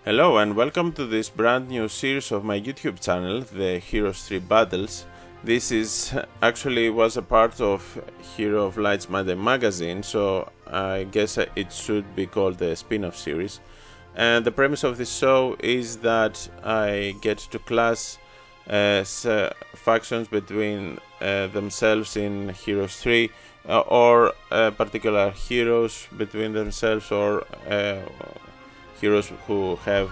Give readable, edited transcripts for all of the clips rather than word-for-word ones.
Hello and welcome to this brand new series of my YouTube channel, the Heroes 3 Battles. This was a part of Hero of Light's Monday magazine, so I guess it should be called a spin-off series. And the premise of this show is that I get to class factions between themselves in Heroes 3 or particular heroes between themselves or heroes who have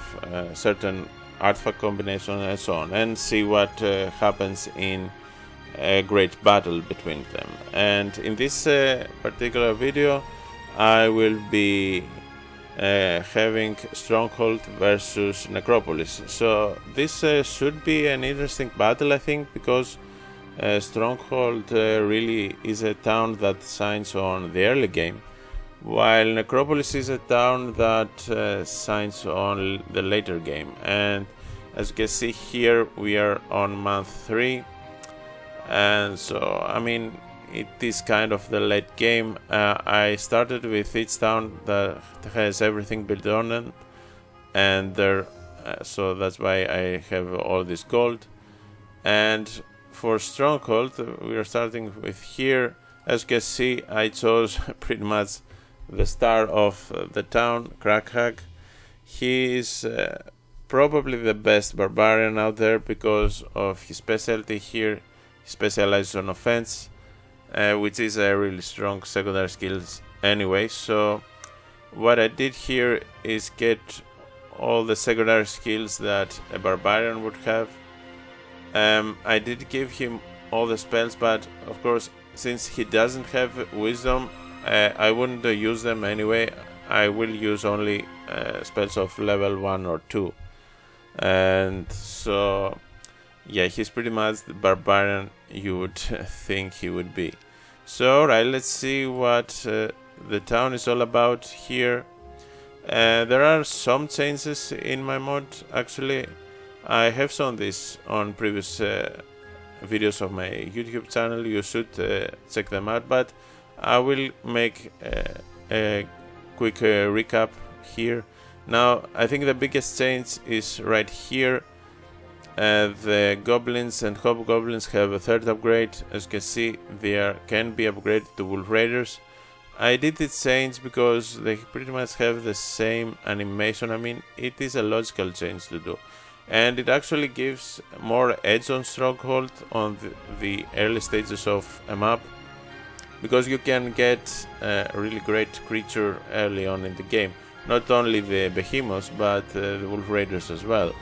certain artifact combination and so on, and see what happens in a great battle between them. And in this particular video I will be having Stronghold versus Necropolis. So this should be an interesting battle, I think, because Stronghold really is a town that shines on the early game, while Necropolis is a town that shines on the later game. And as you can see here, we are on month 3, and so I mean it is kind of the late game. I started with each town that has everything built on it, and so that's why I have all this gold. And for Stronghold, we are starting with here. As you can see, I chose pretty much the star of the town, Crackhag. He is probably the best barbarian out there because of his specialty here. He specializes on offense, which is a really strong secondary skills anyway. So what I did here is get all the secondary skills that a barbarian would have. I did give him all the spells, but of course, since he doesn't have wisdom, I wouldn't use them anyway. I will use only spells of level 1 or 2. And so yeah, he's pretty much the barbarian you would think he would be. So alright, let's see what the town is all about here. There are some changes in my mod. Actually, I have shown this on previous videos of my YouTube channel. You should check them out, but I will make a quick recap here. Now, I think the biggest change is right here. The goblins and hobgoblins have a third upgrade. As you can see, they can be upgraded to wolf raiders. I did this change because they pretty much have the same animation. I mean, it is a logical change to do, and it actually gives more edge on Stronghold on the early stages of a map, because you can get a really great creature early on in the game. Not only the behemoths, but the wolf raiders as well,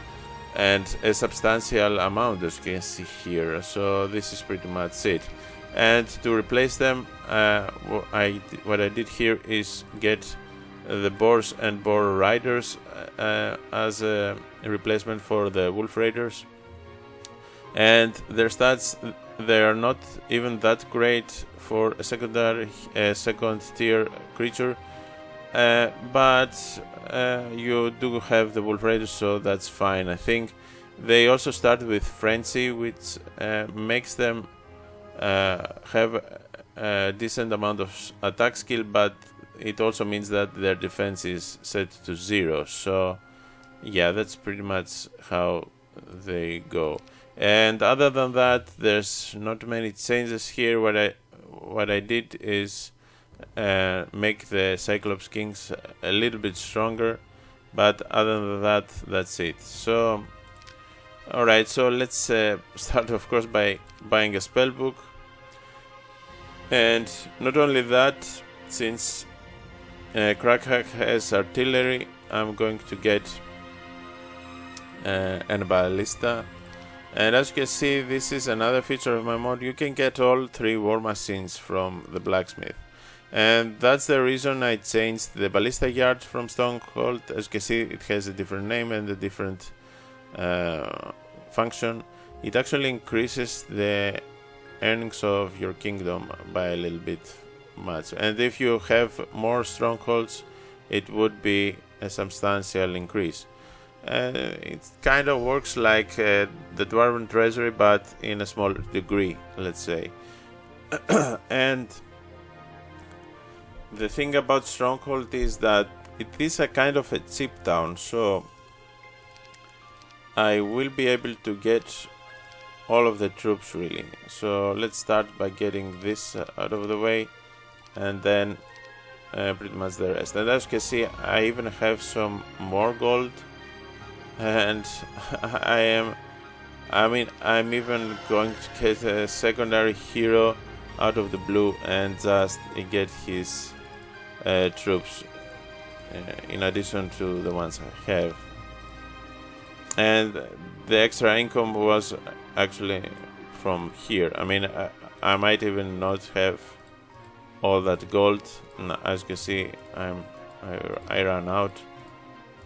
and a substantial amount, as you can see here. So this is pretty much it. And to replace them, what I did here is get the boars and boar riders as a replacement for the wolf raiders. And their stats, they are not even that great for a second tier creature, but you do have the wolf raiders, so that's fine. I think they also start with frenzy, which makes them have a decent amount of attack skill, but it also means that their defense is set to 0. So yeah, that's pretty much how they go. And other than that, there's not many changes here. What I did is make the Cyclops Kings a little bit stronger, but other than that, that's it. So alright, so let's start of course by buying a spellbook. And not only that, since Crackhag has artillery, I'm going to get an ballista. And as you can see, this is another feature of my mod. You can get all 3 war machines from the blacksmith, and that's the reason I changed the ballista yard from Stonghold. As you can see, it has a different name and a different function. It actually increases the earnings of your kingdom by a little bit much, and if you have more strongholds, it would be a substantial increase. It kind of works like the Dwarven Treasury, but in a smaller degree, let's say. And the thing about Stronghold is that it is a kind of a cheap town, so I will be able to get all of the troops really. So let's start by getting this out of the way, and then pretty much the rest. And as you can see, I even have some more gold, and I'm even going to get a secondary hero out of the blue and just get his troops in addition to the ones I have. And the extra income was actually from here. I mean, I might even not have all that gold. As you can see, I ran out,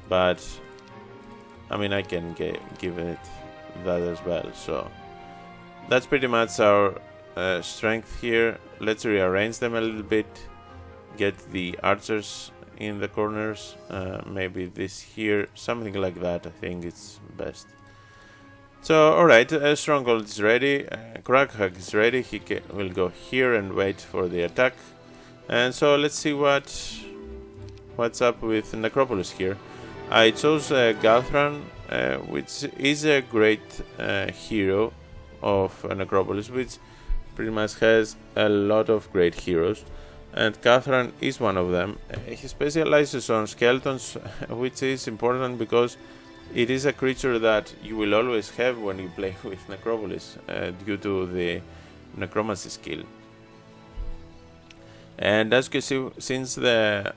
but I mean, I can give it that as well. So that's pretty much our strength here. Let's rearrange them a little bit, get the archers in the corners, maybe this here, something like that. I think it's best. So alright, Stronghold is ready, Crackhack is ready. He will go here and wait for the attack. And so let's see what's up with Necropolis here. I chose Galthran, which is a great hero of Necropolis, which pretty much has a lot of great heroes, and Galthran is one of them. He specializes on skeletons, which is important because it is a creature that you will always have when you play with Necropolis, due to the necromancy skill. And as you can see, since the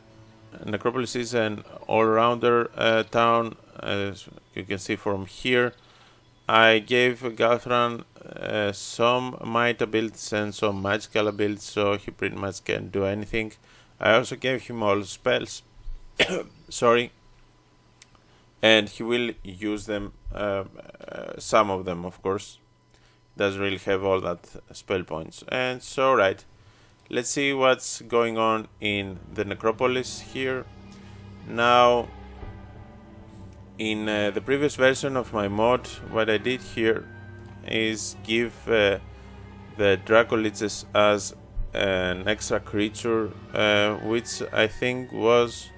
Necropolis is an all-rounder town, as you can see from here, I gave Galthran some might abilities and some magical abilities, so he pretty much can do anything. I also gave him all spells, sorry, and he will use them, some of them of course. Doesn't really have all that spell points. And so right, let's see what's going on in the Necropolis here. Now, in the previous version of my mod, what I did here is give the Dracoliches as an extra creature, which I think was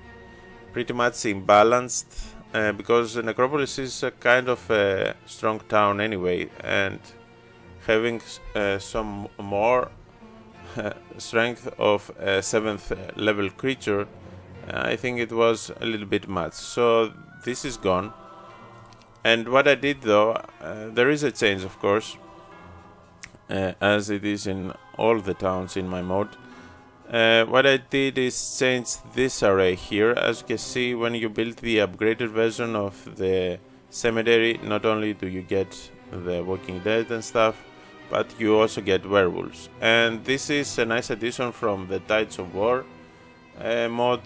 pretty much imbalanced, because Necropolis is a kind of a strong town anyway, and having some more strength of a 7th level creature, I think it was a little bit much. So this is gone. And what I did though, there is a change of course, as it is in all the towns in my mod. What I did is change this array here. As you can see, when you build the upgraded version of the cemetery, not only do you get the Walking Dead and stuff, but you also get werewolves. And this is a nice addition from the Tides of War mod,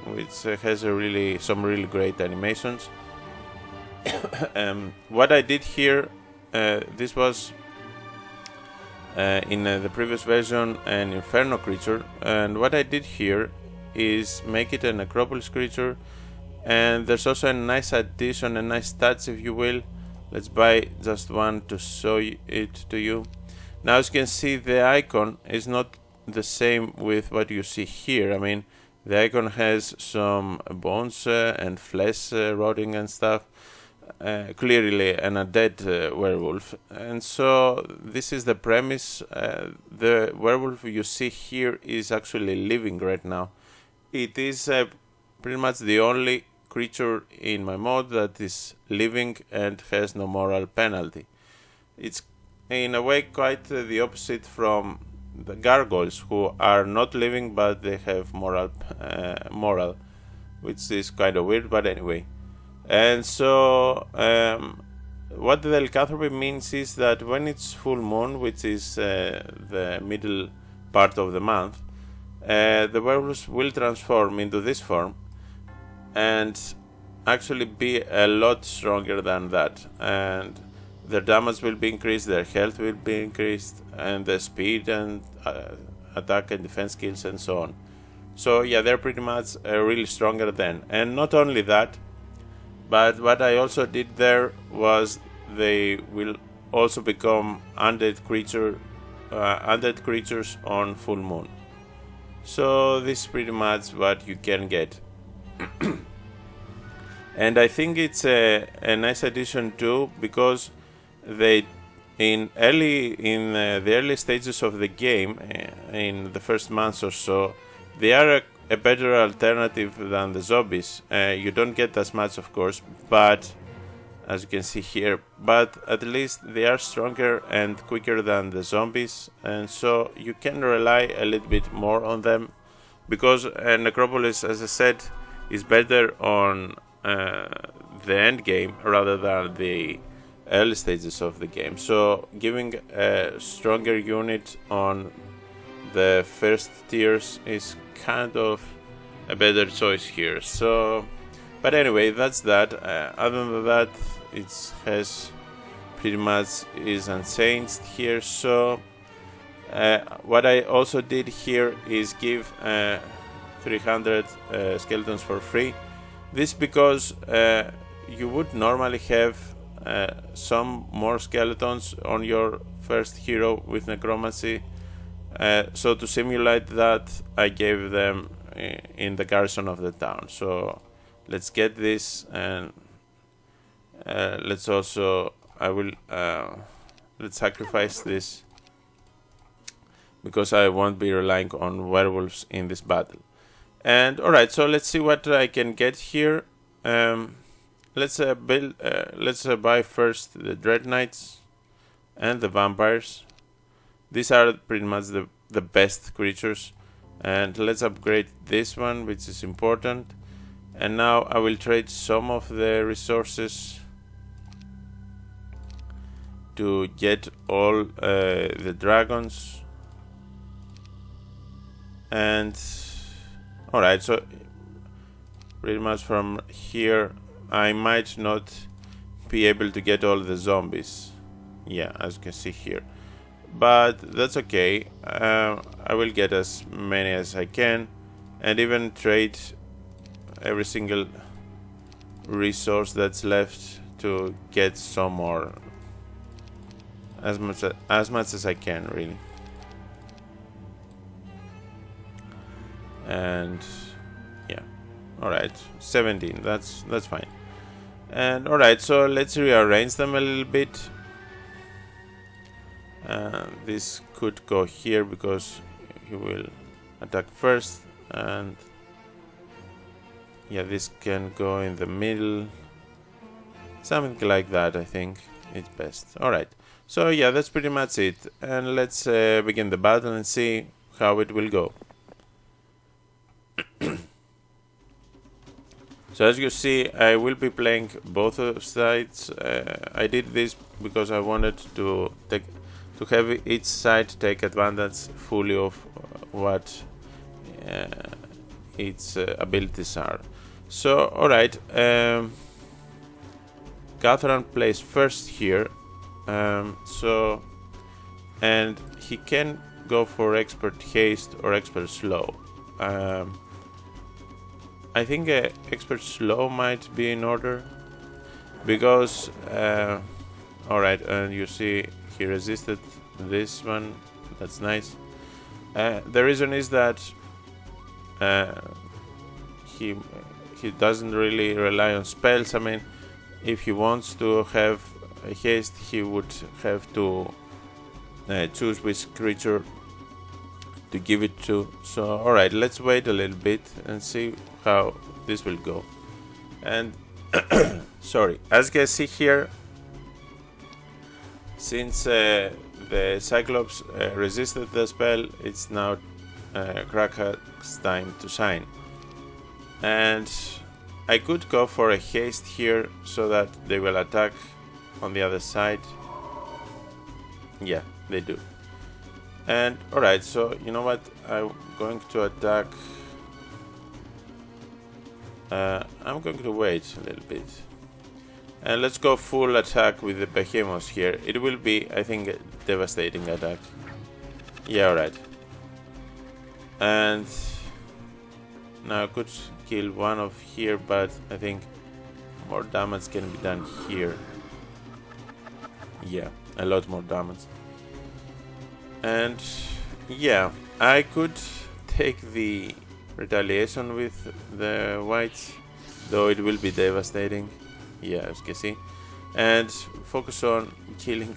which has some really great animations. What I did here, this was in the previous version an Inferno creature, and what I did here is make it a Necropolis creature. And there's also a nice addition, a nice touch if you will. Let's buy just one to show it to you. Now as you can see, the icon is not the same with what you see here. I mean, the icon has some bones and flesh rotting and stuff. Clearly an undead werewolf. And so this is the premise. The werewolf you see here is actually living right now. It is pretty much the only creature in my mod that is living and has no moral penalty. It's in a way quite the opposite from the gargoyles, who are not living but they have moral, which is kind of weird, but anyway. And so what the lycanthropy means is that when it's full moon, which is the middle part of the month, the werewolves will transform into this form and actually be a lot stronger than that, and their damage will be increased, their health will be increased, and the speed and attack and defense skills and so on. So yeah, they're pretty much really stronger then. And not only that, but what I also did there was they will also become undead creatures on full moon. So this is pretty much what you can get. And I think it's a nice addition too, because they in the early stages of the game, in the first months or so, they are a better alternative than the zombies. You don't get as much, of course, but as you can see here, but at least they are stronger and quicker than the zombies, and so you can rely a little bit more on them, because Necropolis, as I said, is better on the end game rather than the early stages of the game. So giving a stronger unit on the first tiers is kind of a better choice here. So, but anyway, that's that. Other than that, it has pretty much is unchanged here. So what I also did here is give 300 skeletons for free. This because you would normally have some more skeletons on your first hero with necromancy. So to simulate that, I gave them in the garrison of the town. So let's get this, and let's also let's sacrifice this, because I won't be relying on werewolves in this battle. And alright, so let's see what I can get here. Let's buy first the Dread Knights and the vampires. These are pretty much the best creatures. And let's upgrade this one, which is important. And now I will trade some of the resources to get all the dragons. And alright, so pretty much from here I might not be able to get all the zombies. Yeah, as you can see here. But that's okay. I will get as many as I can, and even trade every single resource that's left to get some more. As much as I can, really. And yeah, alright, 17, that's fine. And alright, so let's rearrange them a little bit. This could go here because he will attack first, and yeah, this can go in the middle, something like that. I think it's best. Alright, so yeah, that's pretty much it, and let's begin the battle and see how it will go. So as you see, I will be playing both sides. I did this because I wanted to have each side take advantage fully of what its abilities are. So alright, Gathran plays first here, so, and he can go for expert haste or expert slow. I think expert slow might be in order, because alright, and you see he resisted this one. That's nice. The reason is that he doesn't really rely on spells. I mean, if he wants to have a haste, he would have to choose which creature to give it to. So alright, let's wait a little bit and see how this will go. And sorry, as you can see here, since the Cyclops resisted the spell, it's now Krakha's time to shine. And I could go for a haste here so that they will attack on the other side. Yeah, they do. And alright, so you know what, I'm going to attack. I'm going to wait a little bit. And let's go full attack with the behemoths here. It will be, I think, a devastating attack. Yeah, alright. And now I could kill one of here, but I think more damage can be done here. Yeah, a lot more damage. And yeah, I could take the retaliation with the whites, though it will be devastating. Yeah, as you can see. And focus on killing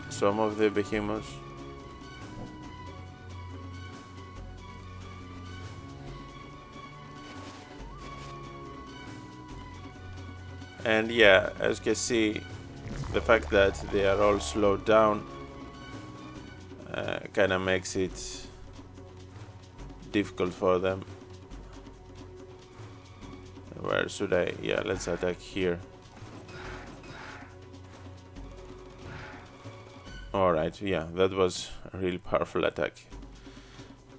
some of the behemoths. And yeah, as you can see, the fact that they are all slowed down kind of makes it difficult for them. Where should I? Yeah, let's attack here. Alright, yeah, that was a really powerful attack.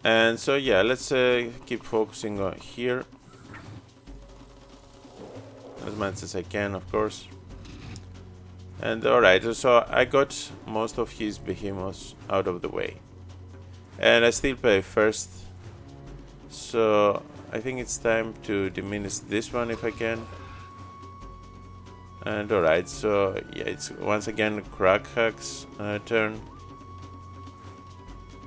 And so yeah, let's keep focusing on here as much as I can, of course. And alright, so I got most of his behemoths out of the way. And I still play first, so I think it's time to diminish this one if I can. And alright, so yeah, it's once again Crackhack's turn.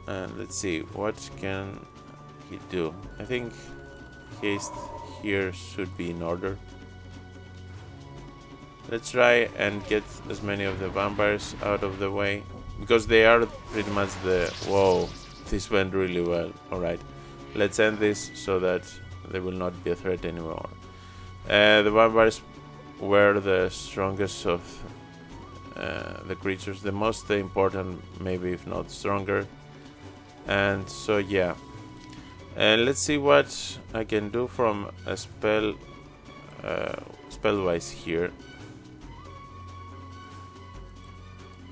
And let's see, what can he do? I think haste here should be in order. Let's try and get as many of the vampires out of the way, because they are pretty much the... Whoa, this went really well. Alright, let's end this so that they will not be a threat anymore. The vampires were the strongest of the creatures, the most important, maybe if not stronger. And so yeah, and let's see what I can do from a spell wise here.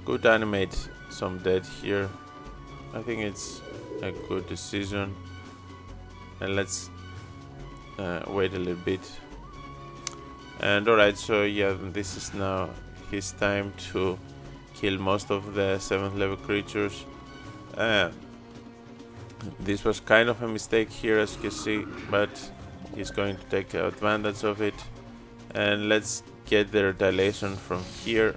Could animate some dead here. I think it's a good decision. And let's wait a little bit. And alright, so yeah, this is now his time to kill most of the 7th level creatures. This was kind of a mistake here, as you can see, but he's going to take advantage of it. And let's get the retaliation from here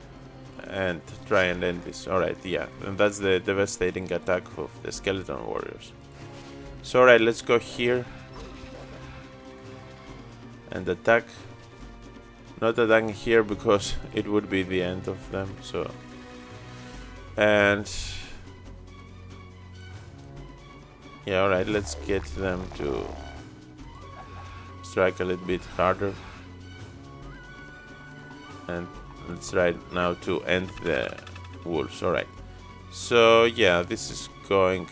and try and end this. Alright, yeah, and that's the devastating attack of the skeleton warriors. So alright, let's go here and attack. Not attacking here because it would be the end of them, so... And... yeah, alright, let's get them to strike a little bit harder. And let's try now to end the wolves. Alright, so yeah, this is going...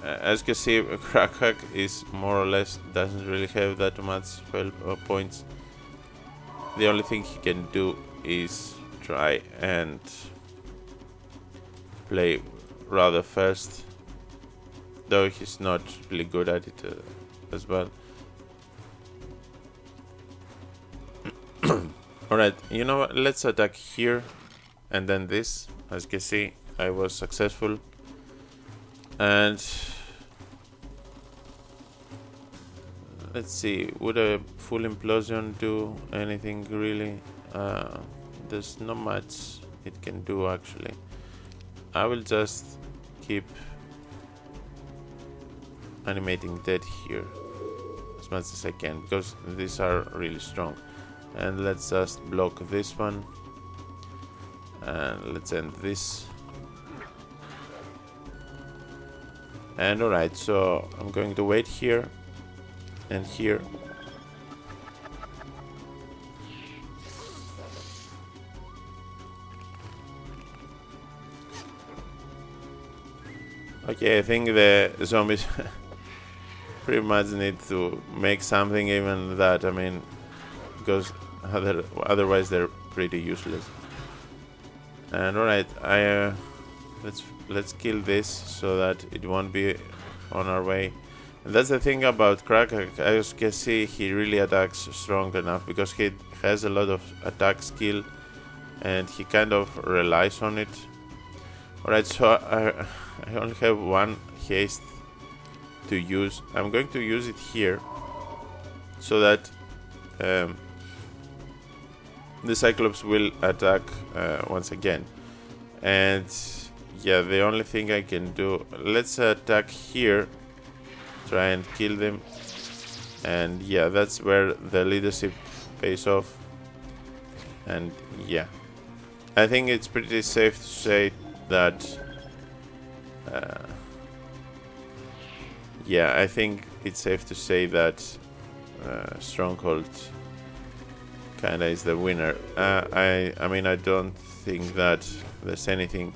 as you can see, Crackhack is more or less doesn't really have that much spell points. The only thing he can do is try and play rather first, though he's not really good at it as well. Alright, you know what, let's attack here and then this. As you can see, I was successful. And let's see, would a full implosion do anything really? There's not much it can do actually. I will just keep animating dead here as much as I can, because these are really strong. And let's just block this one, and let's end this. And alright, so I'm going to wait here and here. Okay, I think the zombies pretty much need to make something, even that, I mean, because otherwise they're pretty useless. And alright, let's kill this so that it won't be on our way. And that's the thing about Crackhack. As you can see, he really attacks strong enough because he has a lot of attack skill and he kind of relies on it. Alright, so I only have one haste to use. I'm going to use it here so that the Cyclops will attack once again. And yeah, the only thing I can do, let's attack here, try and kill them. and yeah, that's where the leadership pays off. And yeah, I think it's pretty safe to say that yeah, I think it's safe to say that Stronghold kinda is the winner. I mean, I don't think that there's anything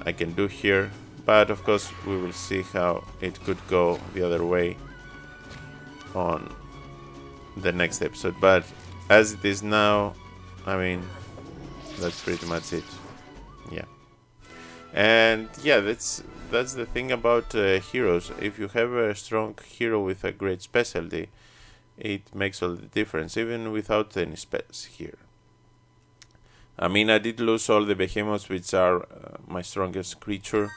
I can do here, but of course we will see how it could go the other way on the next episode. But as it is now, I mean, that's pretty much it. Yeah. And yeah, that's the thing about heroes. If you have a strong hero with a great specialty, it makes all the difference, even without any spells here. I mean, I did lose all the behemoths, which are my strongest creature,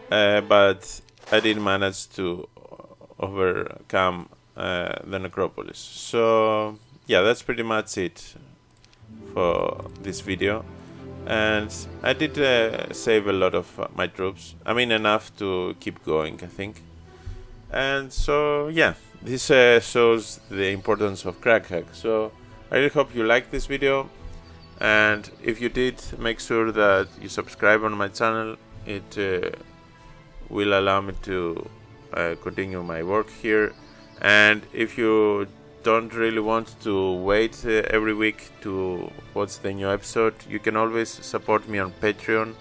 but I did manage to overcome the Necropolis. So yeah, that's pretty much it for this video. And I did save a lot of my troops. I mean, enough to keep going, I think. And so yeah, this shows the importance of crack hack. So I really hope you liked this video, and if you did, make sure that you subscribe on my channel. It will allow me to continue my work here. And if you don't really want to wait every week to watch the new episode, you can always support me on Patreon,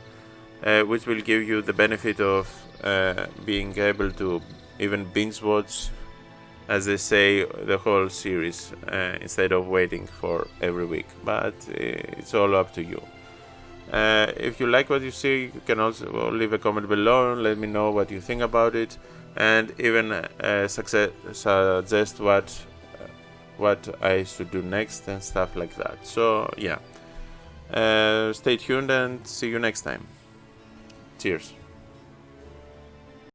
which will give you the benefit of being able to even binge watch, as they say, the whole series instead of waiting for every week. But it's all up to you. If you like what you see, you can also leave a comment below and let me know what you think about it, and even suggest what I should do next and stuff like that. So yeah, stay tuned and see you next time. Cheers.